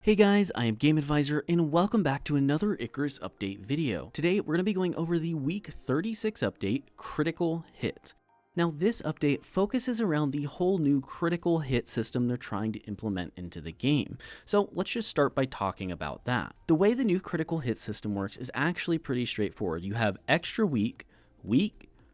Hey guys, I am Game Advisor and welcome back to another Icarus update video. Today we're going to be going over the week 36 update, Critical Hit. Now this update focuses around the whole new critical hit system they're trying to implement into the game. So let's just start by talking about that. The way the new critical hit system works is actually pretty straightforward. You have extra weak,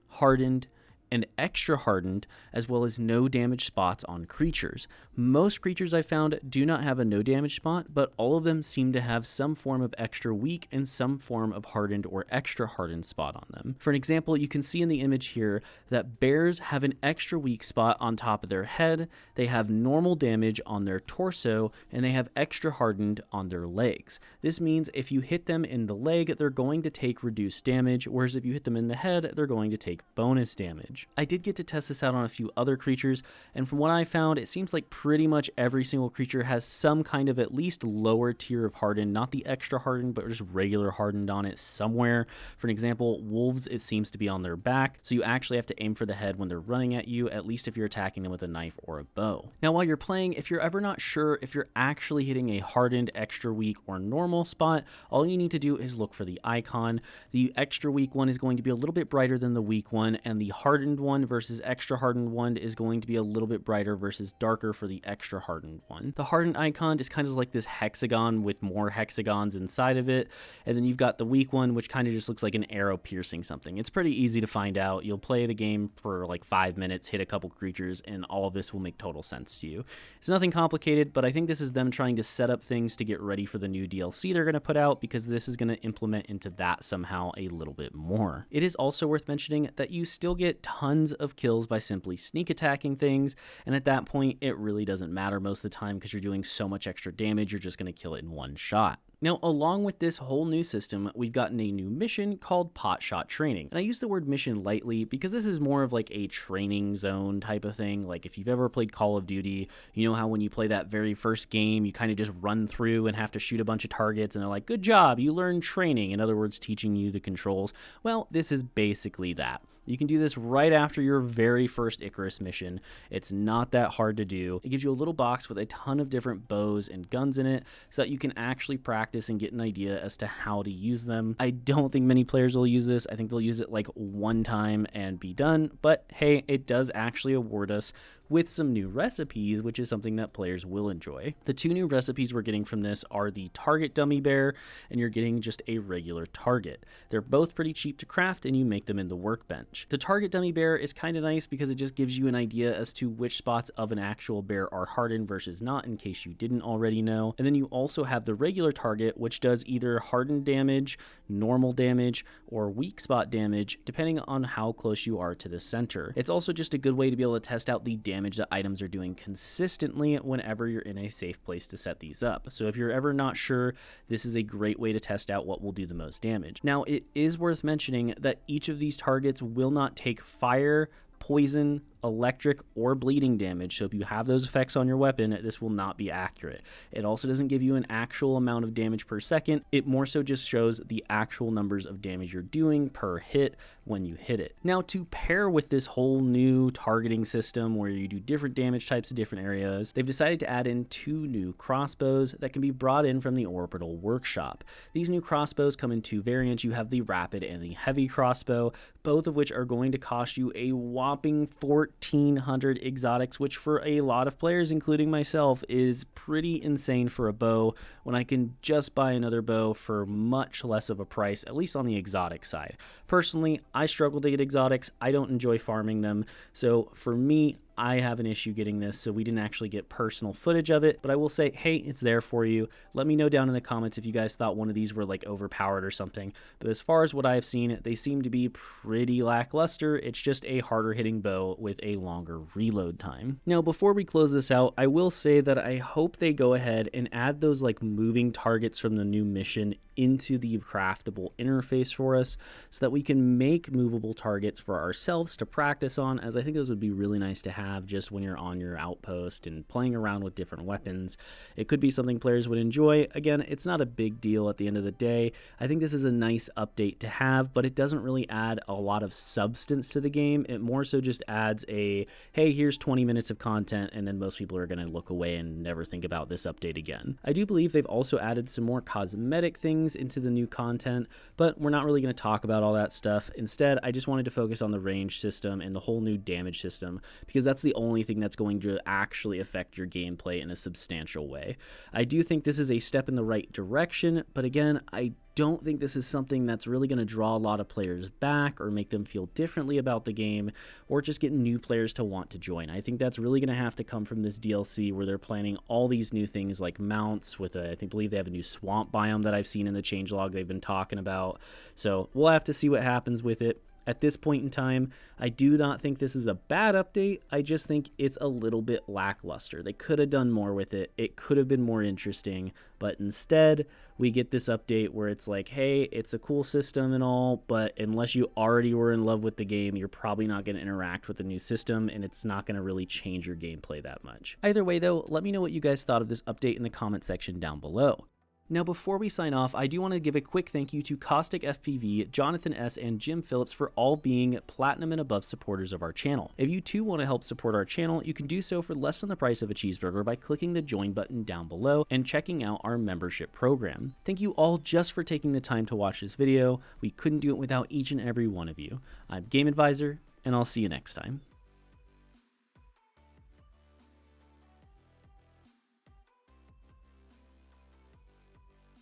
hardened, and extra hardened, as well as no damage spots on creatures. Most creatures I found do not have a no damage spot, but all of them seem to have some form of extra weak and some form of hardened or extra hardened spot on them. For an example, you can see in the image here that bears have an extra weak spot on top of their head, they have normal damage on their torso, and they have extra hardened on their legs. This means if you hit them in the leg, they're going to take reduced damage, whereas if you hit them in the head, they're going to take bonus damage. I did get to test this out on a few other creatures, and from what I found, it seems like pretty much every single creature has some kind of at least lower tier of hardened, not the extra hardened, but just regular hardened on it somewhere. For an example, wolves, it seems to be on their back, so you actually have to aim for the head when they're running at you, at least if you're attacking them with a knife or a bow. Now, while you're playing, if you're ever not sure if you're actually hitting a hardened, extra weak, or normal spot, all you need to do is look for the icon. The extra weak one is going to be a little bit brighter than the weak one, and the hardened one versus extra hardened one is going to be a little bit brighter versus darker for the extra hardened one. The hardened icon is kind of like this hexagon with more hexagons inside of it, and then you've got the weak one, which kind of just looks like an arrow piercing something. It's pretty easy to find out. You'll play the game for like 5 minutes, hit a couple creatures, and all of this will make total sense to you. It's nothing complicated, but I think this is them trying to set up things to get ready for the new DLC they're going to put out, because this is going to implement into that somehow a little bit more. It is also worth mentioning that you still get tons of kills by simply sneak attacking things, and at that point it really doesn't matter most of the time because you're doing so much extra damage, you're just going to kill it in one shot. Now, along with this whole new system, we've gotten a new mission called Potshot Training. And I use the word mission lightly because this is more of like a training zone type of thing. Like if you've ever played Call of Duty, you know how when you play that very first game, you kind of just run through and have to shoot a bunch of targets and they're like, good job, you learned training. In other words, teaching you the controls. Well, this is basically that. You can do this right after your very first Icarus mission. It's not that hard to do. It gives you a little box with a ton of different bows and guns in it so that you can actually practice and get an idea as to how to use them. I don't think many players will use this. I think they'll use it like one time and be done. But hey, it does actually award us with some new recipes, which is something that players will enjoy. The two new recipes we're getting from this are the target dummy bear, and you're getting just a regular target. They're both pretty cheap to craft, and you make them in the workbench. The target dummy bear is kind of nice because it just gives you an idea as to which spots of an actual bear are hardened versus not, in case you didn't already know. And then you also have the regular target, which does either hardened damage, normal damage, or weak spot damage, depending on how close you are to the center. It's also just a good way to be able to test out the damage that items are doing consistently whenever you're in a safe place to set these up. So if you're ever not sure, this is a great way to test out what will do the most damage. Now, it is worth mentioning that each of these targets will not take fire, poison, electric, or bleeding damage. So if you have those effects on your weapon, this will not be accurate. It also doesn't give you an actual amount of damage per second. It more so just shows the actual numbers of damage you're doing per hit when you hit it. Now, to pair with this whole new targeting system where you do different damage types in different areas, they've decided to add in 2 new crossbows that can be brought in from the Orbital Workshop. These new crossbows come in 2 variants. You have the rapid and the heavy crossbow, both of which are going to cost you a whopping 1,400 exotics, which for a lot of players, including myself, is pretty insane for a bow when I can just buy another bow for much less of a price, at least on the exotic side. Personally, I struggle to get exotics. I don't enjoy farming them. So for me, I have an issue getting this, so we didn't actually get personal footage of it, but I will say, hey, it's there for you. Let me know down in the comments if you guys thought one of these were like overpowered or something. But as far as what I've seen, they seem to be pretty lackluster. It's just a harder hitting bow with a longer reload time. Now, before we close this out, I will say that I hope they go ahead and add those like moving targets from the new mission into the craftable interface for us so that we can make movable targets for ourselves to practice on, as I think those would be really nice to have have just when you're on your outpost and playing around with different weapons. It could be something players would enjoy. Again, it's not a big deal at the end of the day. I think this is a nice update to have, but it doesn't really add a lot of substance to the game. It more so just adds a, hey, here's 20 minutes of content, and then most people are going to look away and never think about this update again. I do believe they've also added some more cosmetic things into the new content, but we're not really going to talk about all that stuff. Instead, I just wanted to focus on the range system and the whole new damage system, because that's the only thing that's going to actually affect your gameplay in a substantial way. I do think this is a step in the right direction, but again, I don't think this is something that's really going to draw a lot of players back or make them feel differently about the game, or just get new players to want to join. I think that's really going to have to come from this DLC, where they're planning all these new things like mounts with I believe they have a new swamp biome that I've seen in the changelog they've been talking about. So we'll have to see what happens with it. At this point in time, I do not think this is a bad update. I just think it's a little bit lackluster. They could have done more with it. It could have been more interesting, but instead we get this update where it's like, hey, it's a cool system and all, but unless you already were in love with the game, you're probably not going to interact with the new system, and it's not going to really change your gameplay that much. Either way though, let me know what you guys thought of this update in the comment section down below. Now, before we sign off, I do want to give a quick thank you to Caustic FPV, Jonathan S., and Jim Phillips for all being Platinum and above supporters of our channel. If you too want to help support our channel, you can do so for less than the price of a cheeseburger by clicking the join button down below and checking out our membership program. Thank you all just for taking the time to watch this video. We couldn't do it without each and every one of you. I'm Game Advisor, and I'll see you next time.